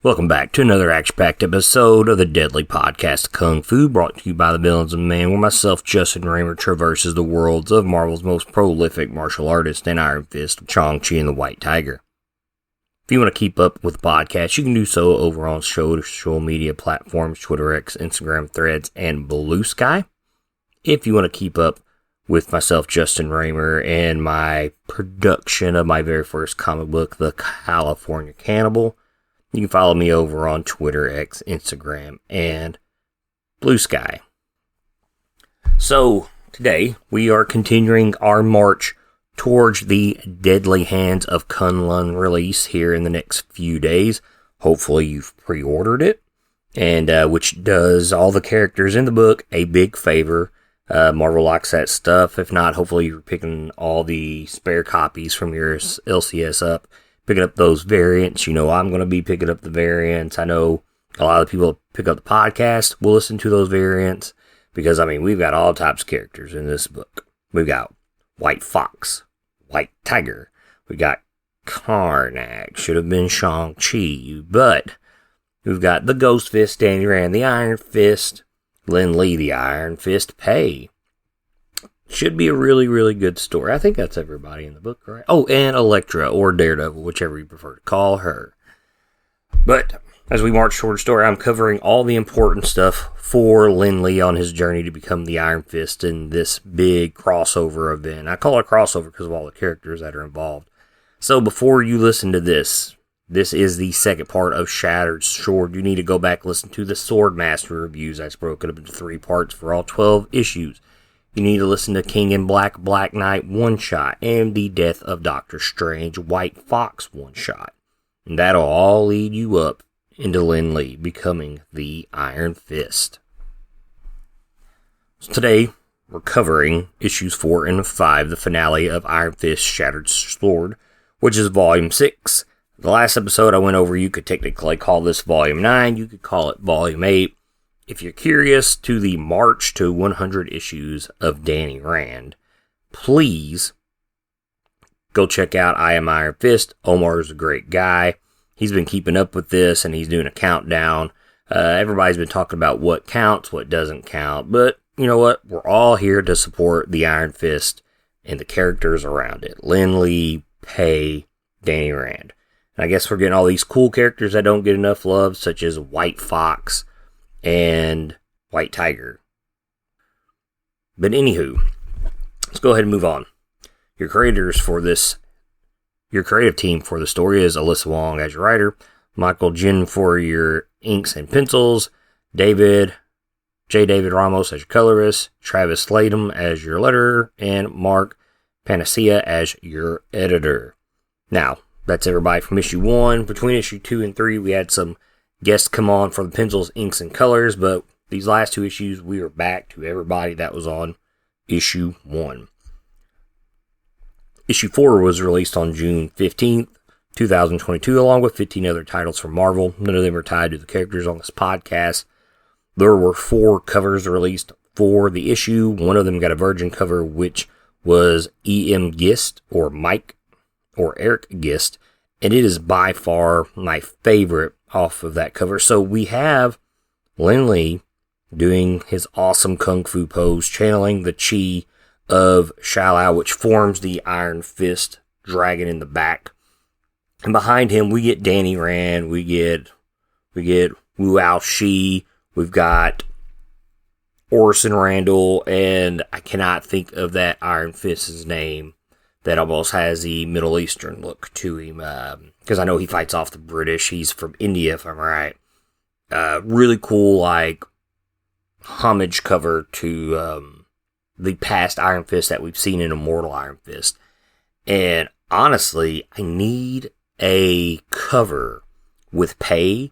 Welcome back to another action-packed episode of the Deadly Podcast Kung Fu, brought to you by the Villains of Man, where myself, Justin Raymer, traverses the worlds of Marvel's most prolific martial artist and Iron Fist, Shang-Chi and the White Tiger. If you want to keep up with the podcast, you can do so over on social media platforms, Twitter, X, Instagram, Threads, and Blue Sky. If you want to keep up with myself, Justin Raymer, and my production of my very first comic book, The California Cannibal, you can follow me over on Twitter, X, Instagram, and Blue Sky. So, today, we are continuing our march towards the Deadly Hands of Kun-Lun release here in the next few days. Hopefully you've pre-ordered it, and which does all the characters in the book a big favor. Marvel likes that stuff. If not, hopefully you're picking all the spare copies from your LCS up, picking up those variants. You know, I'm going to be picking up the variants. I know a lot of people pick up the podcast will listen to those variants because, I mean, we've got all types of characters in this book. We've got White Fox, White Tiger. We got Karnak, should have been Shang-Chi, but we've got the Ghost Fist, Danny Rand, the Iron Fist, Lin Lee, the Iron Fist, Pei. Should be a really, really good story. I think that's everybody in the book, right? Oh, and Elektra, or Daredevil, whichever you prefer to call her. But as we march toward the story, I'm covering all the important stuff for Lin Lee on his journey to become the Iron Fist in this big crossover event. I call it crossover because of all the characters that are involved. So before you listen to this is the second part of Shattered Sword. You need to go back and listen to the Swordmaster reviews. That's broken up into 3 parts for all 12 issues. You need to listen to King in Black, Black Knight one-shot, and the Death of Doctor Strange, White Fox one-shot. And that'll all lead you up into Lin Lee becoming the Iron Fist. So today, we're covering issues 4 and 5, the finale of Iron Fist Shattered Sword, which is volume 6. The last episode I went over, you could technically call this volume 9, you could call it volume 8. If you're curious to the march to 100 issues of Danny Rand, please go check out I Am Iron Fist. Omar's a great guy. He's been keeping up with this, and he's doing a countdown. Everybody's been talking about what counts, what doesn't count. But you know what? We're all here to support the Iron Fist and the characters around it. Lin Lee, Pei, Danny Rand. And I guess we're getting all these cool characters that don't get enough love, such as White Fox and White Tiger. But anywho, let's go ahead and move on. Your creative team for the story is Alyssa Wong as your writer, Michael Jin for your inks and pencils, David Ramos as your colorist, Travis Sladham as your letterer, and Mark Panacea as your editor. Now, that's everybody from issue 1. Between issue 2 and 3, we had some guests come on for the pencils, inks, and colors, but these last 2 issues, we are back to everybody that was on issue 1. Issue 4 was released on June 15th, 2022, along with 15 other titles from Marvel. None of them are tied to the characters on this podcast. There were 4 covers released for the issue. One of them got a virgin cover, which was E.M. Gist, or Mike, or Eric Gist, and it is by far my favorite off of that cover. So we have Lin Lee doing his awesome kung fu pose, channeling the chi of Shao, which forms the Iron Fist dragon in the back. And behind him, we get Danny Rand, we get Wu Ao Shi, we've got Orson Randall, and I cannot think of that Iron Fist's name that almost has the Middle Eastern look to him, because I know he fights off the British. He's from India, if I'm right. Really cool, like, homage cover to the past Iron Fist that we've seen in Immortal Iron Fist. And honestly, I need a cover with Pei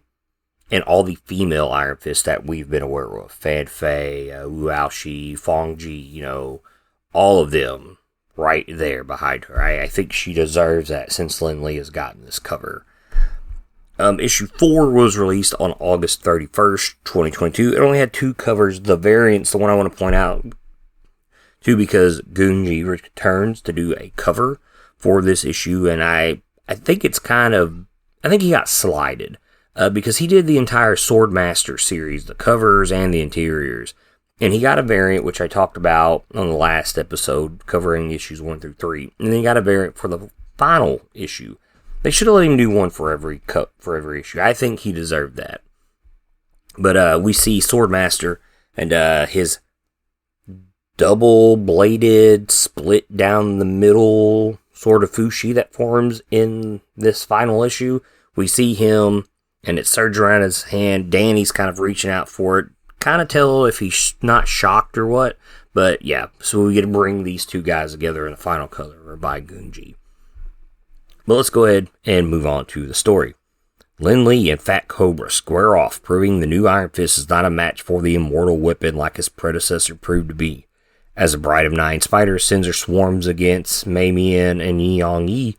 and all the female Iron Fists that we've been aware of. Fan Fei, Wu Ao Shi, Fong Ji, you know, all of them right there behind her. I think she deserves that since Lin Lee has gotten this cover. Issue 4 was released on August 31st, 2022. It only had 2 covers. The variants, the one I want to point out, too, because Gunji returns to do a cover for this issue, and I think it's kind of, I think he got slighted. because he did the entire Swordmaster series, the covers and the interiors. And he got a variant, which I talked about on the last episode, covering issues 1 through 3. And then he got a variant for the final issue. They should have let him do one for every issue. I think he deserved that. But we see Swordmaster and his double-bladed, split down the middle sort of fushi that forms in this final issue. We see him, and it's surged around his hand. Danny's kind of reaching out for it. Kind of tell if he's not shocked or what. But yeah, so we get to bring these two guys together in the final color by Gunji. But let's go ahead and move on to the story. Lin Lee and Fat Cobra square off, proving the new Iron Fist is not a match for the immortal weapon like his predecessor proved to be. As the Bride of Nine Spiders sends her swarms against Mei Mian and Yi Yang Yi,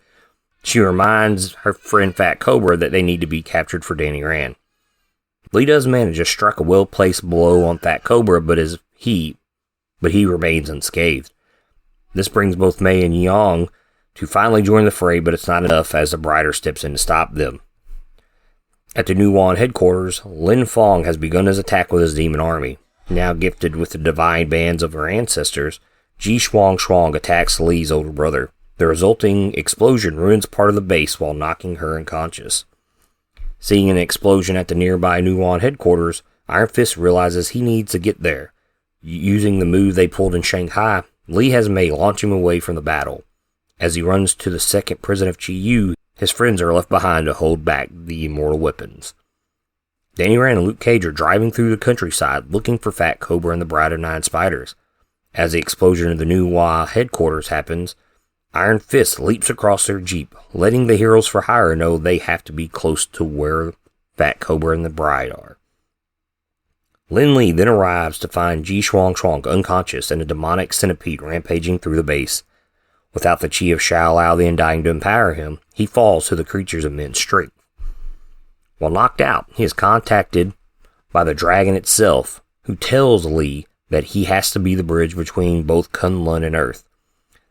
she reminds her friend Fat Cobra that they need to be captured for Danny Rand. Lee does manage to strike a well-placed blow on Fat Cobra, but he remains unscathed. This brings both Mei and Yang to finally join the fray, but it's not enough as the Brider steps in to stop them. At the New Wan headquarters, Lin Fong has begun his attack with his demon army. Now gifted with the divine bands of her ancestors, Ji Shuang attacks Lee's older brother. The resulting explosion ruins part of the base while knocking her unconscious. Seeing an explosion at the nearby New Wan headquarters, Iron Fist realizes he needs to get there. Using the move they pulled in Shanghai, Lee has Mei launch him away from the battle. As he runs to the second prison of Chi Yu, his friends are left behind to hold back the immortal weapons. Danny Rand and Luke Cage are driving through the countryside looking for Fat Cobra and the Bride of Nine Spiders. As the explosion of the New Wan headquarters happens, Iron Fist leaps across their jeep, letting the Heroes for Hire know they have to be close to where Fat Cobra and the Bride are. Lin Lee then arrives to find Ji Shuang unconscious and a demonic centipede rampaging through the base. Without the Chi of Shao Lao the Undying to empower him, he falls to the creature's immense strength. While knocked out, he is contacted by the dragon itself, who tells Lee that he has to be the bridge between both Kun-Lun and Earth,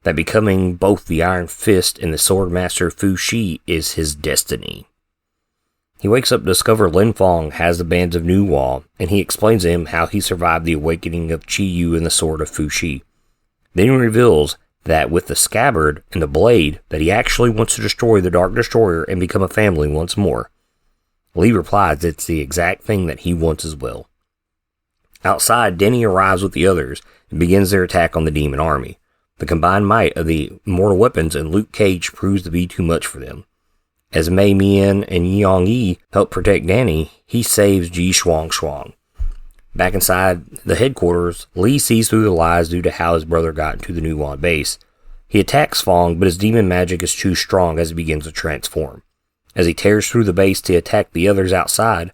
that becoming both the Iron Fist and the Swordmaster Fu Shi is his destiny. He wakes up to discover Lin Fong has the bands of New Wan, and he explains to him how he survived the awakening of Chi Yu and the sword of Fu Shi. Then he reveals that with the scabbard and the blade, that he actually wants to destroy the Dark Destroyer and become a family once more. Lee replies it's the exact thing that he wants as well. Outside, Denny arrives with the others and begins their attack on the demon army. The combined might of the immortal weapons and Luke Cage proves to be too much for them. As Mei Mian and Yang Yi help protect Danny, he saves Ji Shuang. Back inside the headquarters, Lee sees through the lies due to how his brother got into the New Wan base. He attacks Fong, but his demon magic is too strong as he begins to transform. As he tears through the base to attack the others outside,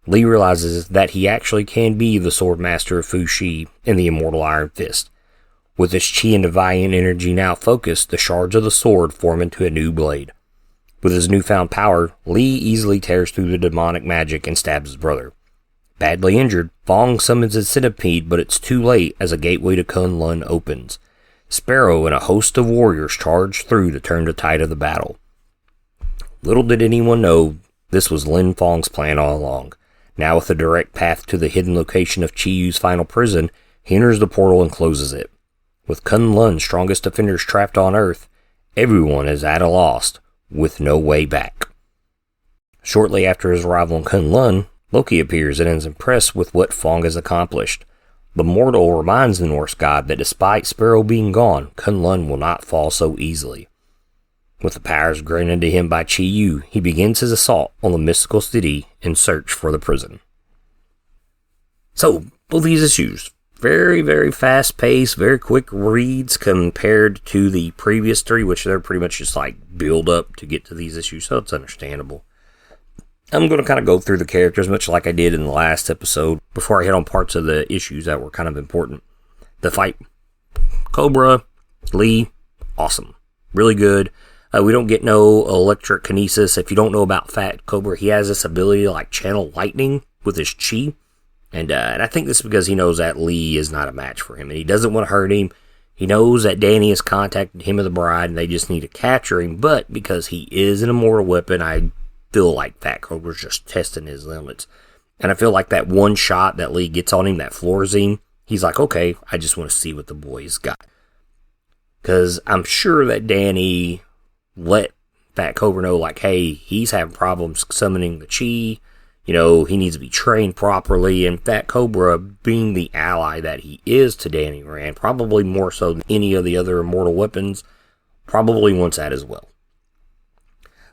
Lee realizes that he actually can be the Swordmaster of Fu Shi and the immortal Iron Fist. With his chi and divine energy now focused, the shards of the sword form into a new blade. With his newfound power, Lee easily tears through the demonic magic and stabs his brother. Badly injured, Fong summons his centipede, but it's too late as a gateway to Kun-Lun opens. Sparrow and a host of warriors charge through to turn the tide of the battle. Little did anyone know this was Lin Fong's plan all along. Now with a direct path to the hidden location of Chi Yu's final prison, he enters the portal and closes it. With Kun-Lun's strongest defenders trapped on Earth, everyone is at a loss, with no way back. Shortly after his arrival in Kun-Lun, Loki appears and is impressed with what Fong has accomplished. The mortal reminds the Norse god that despite Sparrow being gone, Kun-Lun will not fall so easily. With the powers granted to him by Chi Yu, he begins his assault on the mystical city in search for the prison. So, both these issues, very, very fast-paced, very quick reads compared to the previous three, which they're pretty much just like build up to get to these issues, so it's understandable. I'm going to kind of go through the characters, much like I did in the last episode, before I hit on parts of the issues that were kind of important. The fight, Cobra, Lee, awesome. Really good. We don't get no electric kinesis. If you don't know about Fat Cobra, he has this ability to like channel lightning with his chi. And I think this is because he knows that Lee is not a match for him. And he doesn't want to hurt him. He knows that Danny has contacted him and the Bride, and they just need to capture him. But because he is an immortal weapon, I feel like Fat Cobra's just testing his limits. And I feel like that one shot that Lee gets on him that floors him, he's like, okay, I just want to see what the boy's got. Because I'm sure that Danny let Fat Cobra know, like, hey, he's having problems summoning the chi. You know, he needs to be trained properly. And Fat Cobra, being the ally that he is to Danny Rand, probably more so than any of the other immortal weapons, probably wants that as well.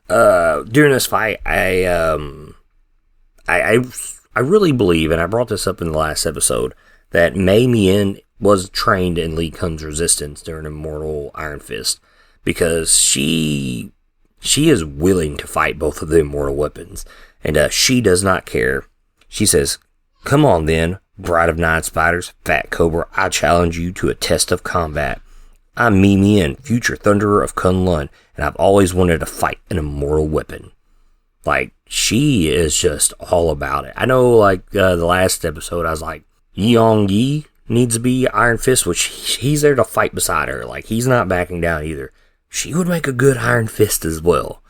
During this fight, I really believe, and I brought this up in the last episode, that Mei Mian was trained in Lee Kun's resistance during Immortal Iron Fist, because she is willing to fight both of the immortal weapons, and she does not care. She says, "Come on then, Bride of Nine Spiders, Fat Cobra, I challenge you to a test of combat. I'm Mei Mian, future Thunderer of Kun-Lun, and I've always wanted to fight an immortal weapon." Like, she is just all about it. I know, like, the last episode, I was like, Yeong Yi needs to be Iron Fist, which he's there to fight beside her. Like, he's not backing down either. She would make a good Iron Fist as well.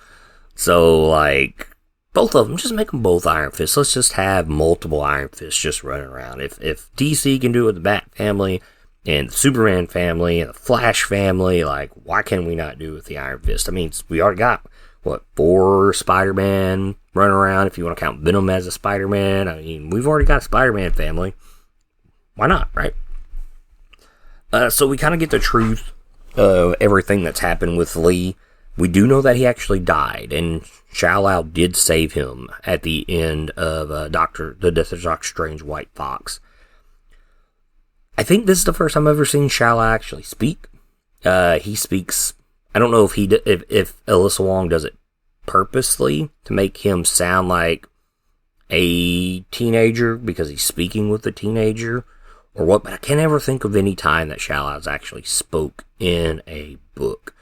So, like, both of them, just make them both Iron Fists. Let's just have multiple Iron Fists just running around. If DC can do it with the Bat family, and the Superman family, and the Flash family, like, why can we not do it with the Iron Fist? I mean, we already got, 4 Spider-Man running around, if you want to count Venom as a Spider-Man. I mean, we've already got a Spider-Man family. Why not, right? So we kind of get the truth of everything that's happened with Lee. We do know that he actually died, and Shao Lao did save him at the end of The Death of Doctor Strange White Fox. I think this is the first time I've ever seen Shao Lao actually speak. He speaks, I don't know if if Alyssa Wong does it purposely to make him sound like a teenager because he's speaking with a teenager or what, but I can't ever think of any time that Shao Lao's actually spoke in a book.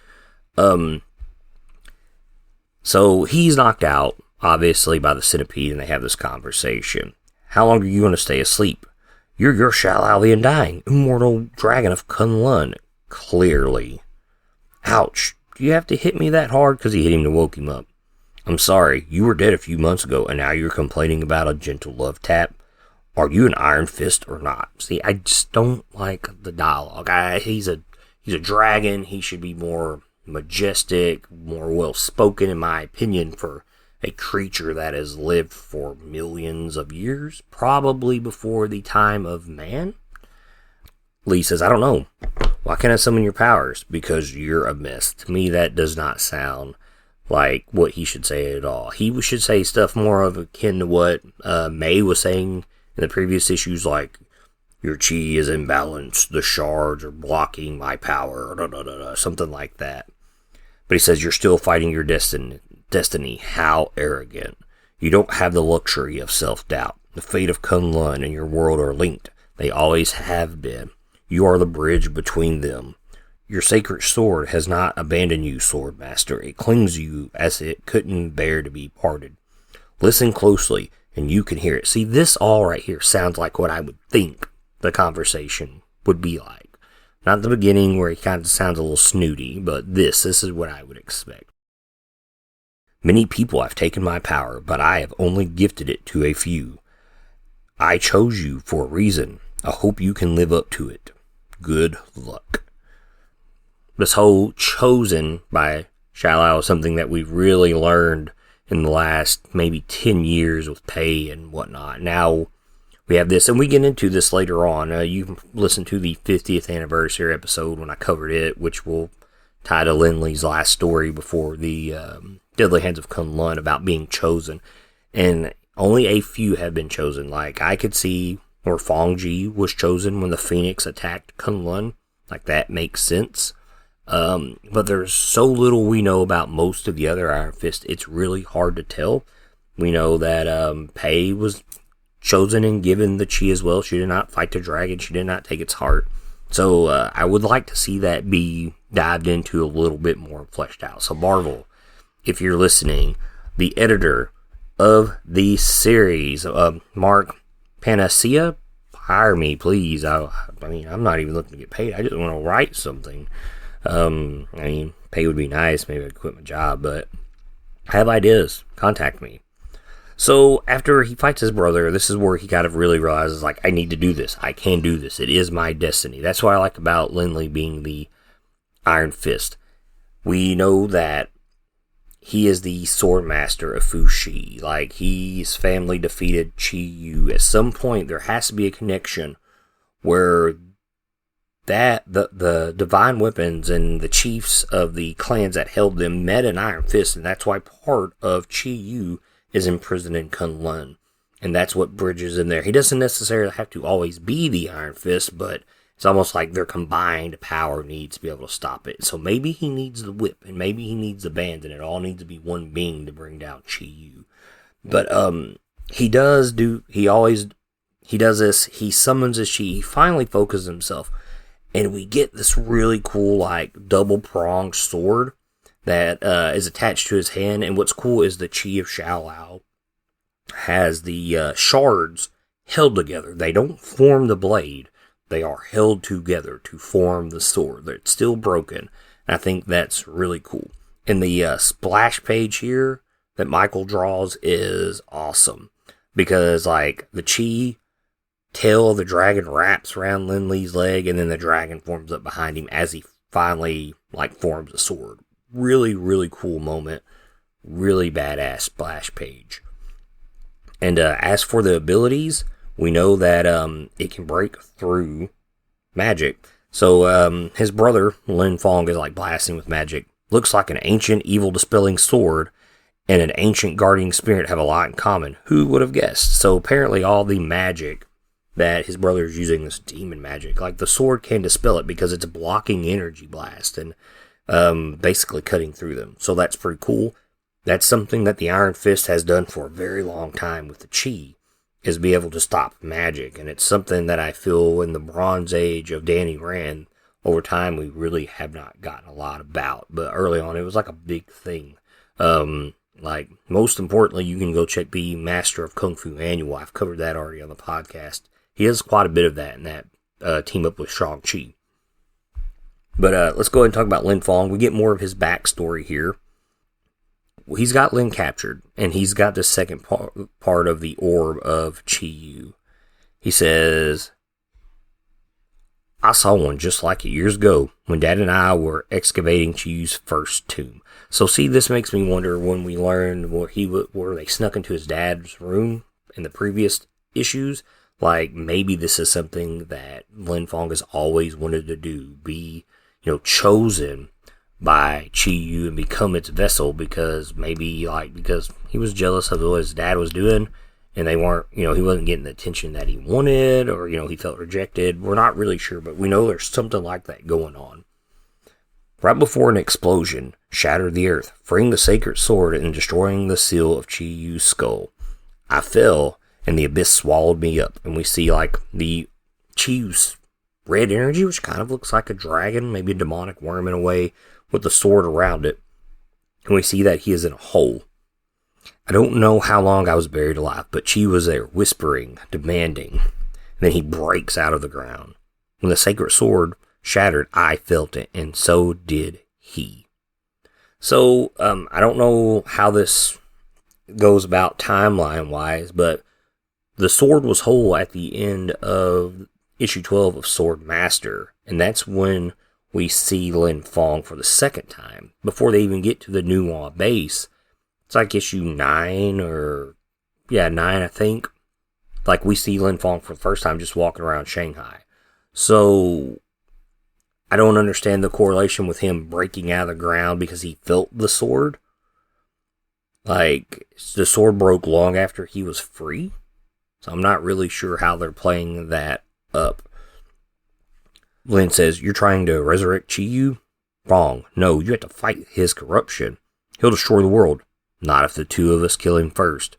So he's knocked out, obviously, by the centipede, and they have this conversation. How long are you going to stay asleep? You're Shao Lao the Undying, immortal dragon of Kun-Lun. Clearly. Ouch. Do you have to hit me that hard? Because he hit him to woke him up. I'm sorry, you were dead a few months ago, and now you're complaining about a gentle love tap. Are you an Iron Fist or not? See, I just don't like the dialogue. He's a dragon. He should be more majestic, more well-spoken, in my opinion, for a creature that has lived for millions of years, probably before the time of man. Lee says, I don't know. Why can't I summon your powers? Because you're a mess. To me, that does not sound like what he should say at all. He should say stuff more of akin to what May was saying in the previous issues, like, your chi is imbalanced, the shards are blocking my power, something like that. But he says, you're still fighting your destiny. How arrogant. You don't have the luxury of self-doubt. The fate of Kun-Lun and your world are linked. They always have been. You are the bridge between them. Your sacred sword has not abandoned you, Swordmaster. It clings to you as it couldn't bear to be parted. Listen closely, and you can hear it. See, this all right here sounds like what I would think the conversation would be like. Not the beginning where he kind of sounds a little snooty, but this is what I would expect. Many people have taken my power, but I have only gifted it to a few. I chose you for a reason. I hope you can live up to it. Good luck. This whole chosen by Shao Lao is something that we've really learned in the last maybe 10 years with Pei and whatnot. Now we have this, and we get into this later on. You can listen to the 50th anniversary episode when I covered it, which will tie to Lin-Lee's last story before the Deadly Hands of Kun-Lun about being chosen. And only a few have been chosen. Like, I could see where Fong Ji was chosen when the Phoenix attacked Kun-Lun. Like, that makes sense. But there's so little we know about most of the other Iron Fist, it's really hard to tell. We know that Pei was chosen and given the chi as well. She did not fight the dragon. She did not take its heart. So I would like to see that be dived into a little bit more fleshed out. So Marvel, if you're listening, the editor of the series, Mark Panacea, hire me, please. I mean, I'm not even looking to get paid. I just want to write something. I mean, pay would be nice. Maybe I'd quit my job, but have ideas, contact me. So after he fights his brother, this is where he kind of really realizes, like, I need to do this. I can do this. It is my destiny. That's what I like about Lin being the Iron Fist. We know that he is the sword master of Fushi. Like, his family defeated Chi Yu. At some point, there has to be a connection where that the divine weapons and the chiefs of the clans that held them met an Iron Fist, and that's why part of Chi Yu is imprisoned in Kun-Lun. And that's what bridges in there. He doesn't necessarily have to always be the Iron Fist, but it's almost like their combined power needs to be able to stop it. So maybe he needs the whip, and maybe he needs the band, and it all needs to be one being to bring down Chi Yu. But he does this. He summons his chi. He finally focuses himself, and we get this really cool, like, double-pronged sword that is attached to his hand. And what's cool is the chi of Xiao has the shards held together. They don't form the blade. They are held together to form the sword. It's still broken. And I think that's really cool. And the splash page here that Michael draws is awesome. Because, like, the chi tail of the dragon wraps around Lin Lee's leg, and then the dragon forms up behind him as he finally, like, forms a sword. Really, really cool moment. Really badass splash page. And as for the abilities, we know that it can break through magic. So his brother, Lin Fong, is like blasting with magic. Looks like an ancient evil dispelling sword and an ancient guardian spirit have a lot in common. Who would have guessed? So apparently all the magic that his brother is using is demon magic. Like, the sword can dispel it because it's blocking energy blast and basically cutting through them. So that's pretty cool. That's something that the Iron Fist has done for a very long time with the chi, is be able to stop magic. And it's something that I feel in the Bronze Age of Danny Rand, over time, we really have not gotten a lot about. But early on, it was like a big thing. Like, most importantly, you can go check the Master of Kung Fu Annual. I've covered that already on the podcast. He has quite a bit of that in that team up with Shang-Chi. But let's go ahead and talk about Lin Fong. We get more of his backstory here. He's got Lin captured, and he's got the second part of the orb of Chi Yu. He says, I saw one just like it years ago when Dad and I were excavating Chi Yu's first tomb. So see, this makes me wonder when we learned where they snuck into his dad's room in the previous issues. Like, maybe this is something that Lin Fong has always wanted to do, be, chosen by Chi Yu and become its vessel, because because he was jealous of what his dad was doing, and they weren't, he wasn't getting the attention that he wanted, or, he felt rejected. We're not really sure, but we know there's something like that going on. Right before an explosion shattered the earth, freeing the sacred sword and destroying the seal of Chi Yu's skull, I fell, and the abyss swallowed me up. And we see, like, the Chi Yu's red energy, which kind of looks like a dragon, maybe a demonic worm in a way, with the sword around it. And we see that he is in a hole. I don't know how long I was buried alive, but Chi was there, whispering, demanding. And then he breaks out of the ground. When the sacred sword shattered, I felt it, and so did he. So, I don't know how this goes about timeline-wise, but the sword was whole at the end of issue 12 of Sword Master, and that's when we see Lin Fong for the second time, before they even get to the Nuwa base. It's like issue 9, 9, I think. Like, we see Lin Fong for the first time just walking around Shanghai. So, I don't understand the correlation with him breaking out of the ground because he felt the sword. Like, the sword broke long after he was free. So I'm not really sure how they're playing that up. Lin says, you're trying to resurrect Chi Yu? Wrong. No, you have to fight his corruption. He'll destroy the world. Not if the two of us kill him first.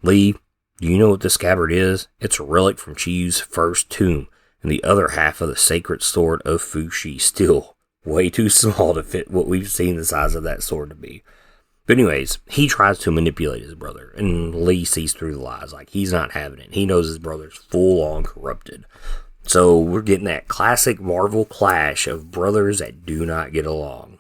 Lee, do you know what this scabbard is? It's a relic from Chi Yu's first tomb, and the other half of the sacred sword of Fushi. Still way too small to fit what we've seen the size of that sword to be. But anyways, he tries to manipulate his brother, and Lee sees through the lies. Like, he's not having it. He knows his brother's full-on corrupted. So we're getting that classic Marvel clash of brothers that do not get along.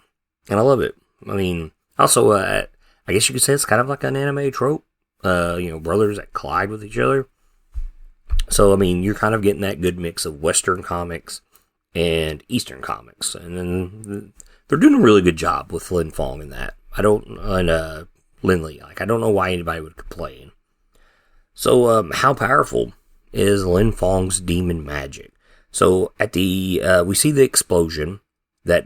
And I love it. I mean, also, I I guess you could say it's kind of like an anime trope. Brothers that collide with each other. So, I mean, you're kind of getting that good mix of Western comics and Eastern comics. And then they're doing a really good job with Lin Fong in that. Lin Li. Like, I don't know why anybody would complain. So, how powerful is Lin Fong's demon magic? So, at we see the explosion we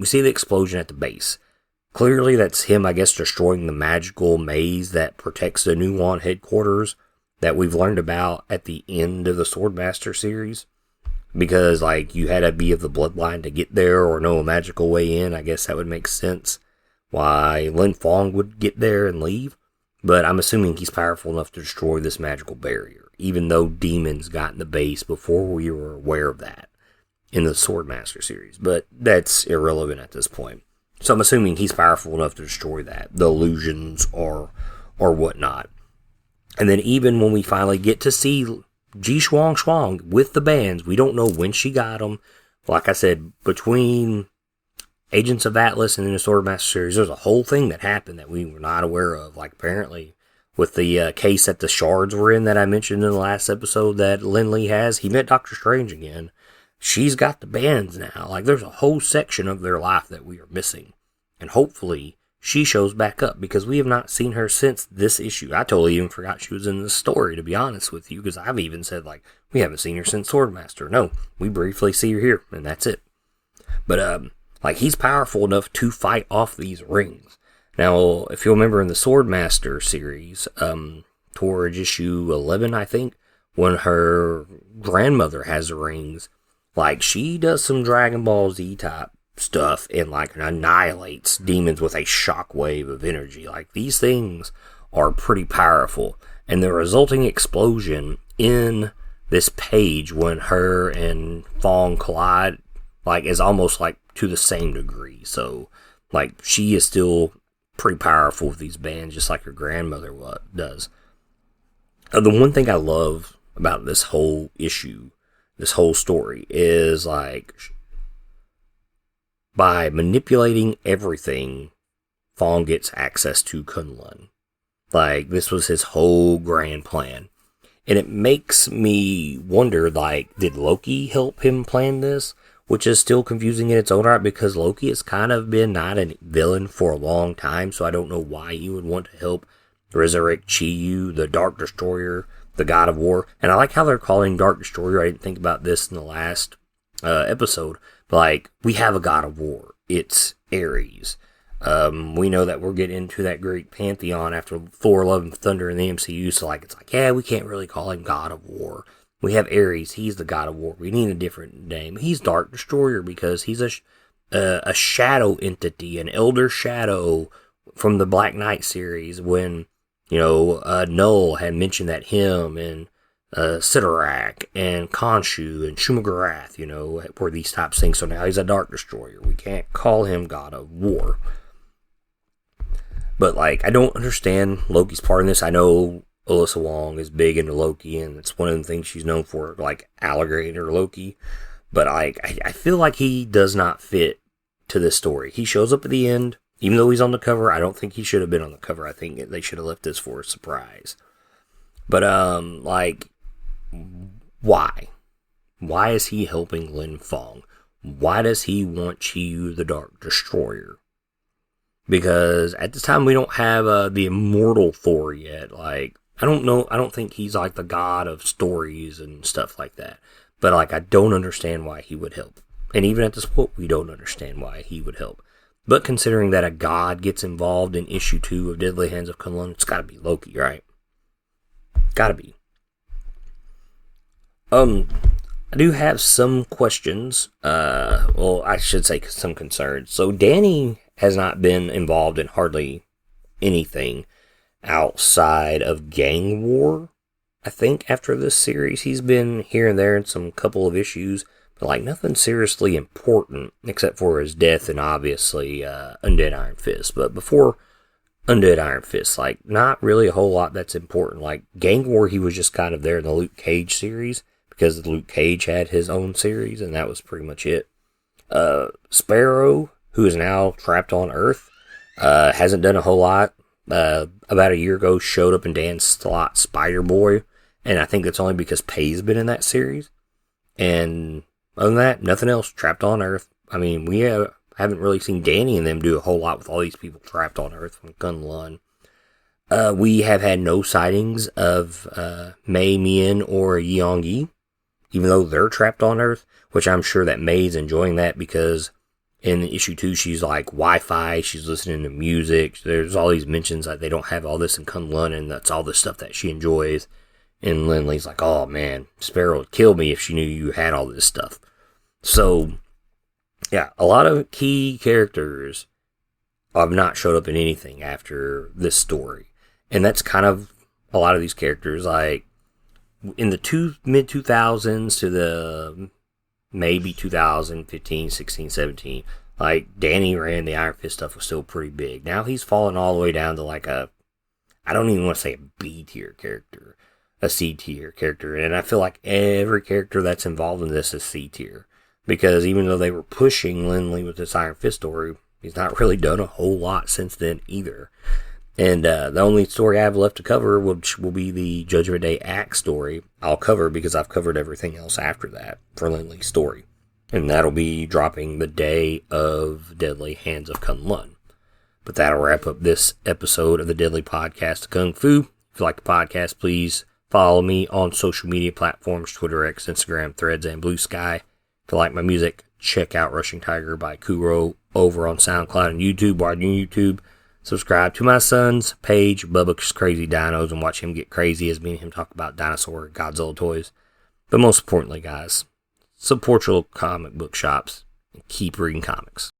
see the explosion at the base. Clearly, that's him, I guess, destroying the magical maze that protects the Nuon headquarters that we've learned about at the end of the Swordmaster series. Because, like, you had to be of the bloodline to get there or know a magical way in. I guess that would make sense why Lin Fong would get there and leave. But I'm assuming he's powerful enough to destroy this magical barrier, even though demons got in the base before we were aware of that in the Swordmaster series. But that's irrelevant at this point. So I'm assuming he's powerful enough to destroy that, the illusions or whatnot. And then even when we finally get to see Ji Shuang with the bands, we don't know when she got them. Like I said, between Agents of Atlas and then the Swordmaster series, there's a whole thing that happened that we were not aware of. Like apparently with the case that the shards were in that I mentioned in the last episode that Lin Li has, he met Doctor Strange again. She's got the bands now. Like, there's a whole section of their life that we are missing. And hopefully, she shows back up, because we have not seen her since this issue. I totally even forgot she was in this story, to be honest with you, because I've even said, like, we haven't seen her since Swordmaster. No, we briefly see her here, and that's it. But, he's powerful enough to fight off these rings. Now, if you'll remember in the Swordmaster series, towards issue 11, I think, when her grandmother has the rings, like, she does some Dragon Ball Z type stuff and, like, annihilates demons with a shockwave of energy. Like, these things are pretty powerful. And the resulting explosion in this page when her and Fong collide, like, is almost, like, to the same degree. So, like, she is still pretty powerful with these bands, just like her grandmother does. The one thing I love about this whole issue, this whole story, is like, by manipulating everything, Fong gets access to Kun-Lun. Like, this was his whole grand plan. And it makes me wonder, like, did Loki help him plan this? Which is still confusing in its own right, because Loki has kind of been not a villain for a long time, so I don't know why he would want to help resurrect Chi-Yu, the Dark Destroyer, the God of War. And I like how they're calling Dark Destroyer. I didn't think about this in the last episode. But, like, we have a God of War. It's Ares. We know that we're getting into that great pantheon after Thor, Love, and Thunder in the MCU. So, like, it's like, yeah, we can't really call him God of War. We have Ares. He's the God of War. We need a different name. He's Dark Destroyer because he's a shadow entity, an elder shadow from the Black Knight series when, Null had mentioned that him and Sidorak and Khonshu and Shumagarath, were these types of things. So now he's a Dark Destroyer. We can't call him God of War. But, like, I don't understand Loki's part in this. I know Alyssa Wong is big into Loki, and it's one of the things she's known for, like, alligator Loki. But, like, I feel like he does not fit to this story. He shows up at the end. Even though he's on the cover, I don't think he should have been on the cover. I think they should have left this for a surprise. But, why? Why is he helping Lin Fong? Why does he want Chi-Yu the Dark Destroyer? Because at this time we don't have the immortal Thor yet. Like, I don't know. I don't think he's like the god of stories and stuff like that. But, like, I don't understand why he would help. And even at this point, we don't understand why he would help. But considering that a god gets involved in issue 2 of Deadly Hands of Kun-Lun, it's gotta be Loki, right? Gotta be. I do have some questions. I should say some concerns. So Danny has not been involved in hardly anything outside of gang war. I think after this series, he's been here and there in some couple of issues, but, like, nothing seriously important except for his death and obviously Undead Iron Fist. But before Undead Iron Fist, like, not really a whole lot that's important. Like, gang war, he was just kind of there in the Luke Cage series, because Luke Cage had his own series, and that was pretty much it. Sparrow, who is now trapped on Earth. Hasn't done a whole lot. About a year ago, showed up in Dan's slot Spider-Boy, and I think that's only because Pei's been in that series. And other than that, nothing else. Trapped on Earth. I mean, we haven't really seen Danny and them do a whole lot with all these people trapped on Earth from Kun-Lun. We have had no sightings of Mei Mian or Yeong-yi, even though they're trapped on Earth, which I'm sure that Mei's enjoying that because in issue 2, she's like Wi-Fi, she's listening to music. There's all these mentions that they don't have all this in Kun-Lun, and that's all the stuff that she enjoys. And Lindley's like, oh man, Sparrow would kill me if she knew you had all this stuff. So, yeah, a lot of key characters have not showed up in anything after this story. And that's kind of a lot of these characters, like in the mid-2000s to the maybe 2015, 16, 17, like Danny Rand, the Iron Fist stuff was still pretty big. Now he's fallen all the way down to like I don't even want to say a B tier character, a C tier character. And I feel like every character that's involved in this is C tier. Because even though they were pushing Lindley with this Iron Fist story, he's not really done a whole lot since then either. And the only story I have left to cover, which will be the Judgment Day Axe story, I'll cover because I've covered everything else after that for Lindley's story. And that'll be dropping the day of Deadly Hands of Kun-Lun. But that'll wrap up this episode of the Deadly Podcast of Kung Fu. If you like the podcast, please follow me on social media platforms, Twitter, X, Instagram, Threads, and Blue Sky. If you like my music, check out Rushing Tiger by Kuro over on SoundCloud and YouTube. While you're on YouTube, subscribe to my son's page, Bubba's Crazy Dinos, and watch him get crazy as me and him talk about dinosaur Godzilla toys. But most importantly, guys, support your local comic book shops and keep reading comics.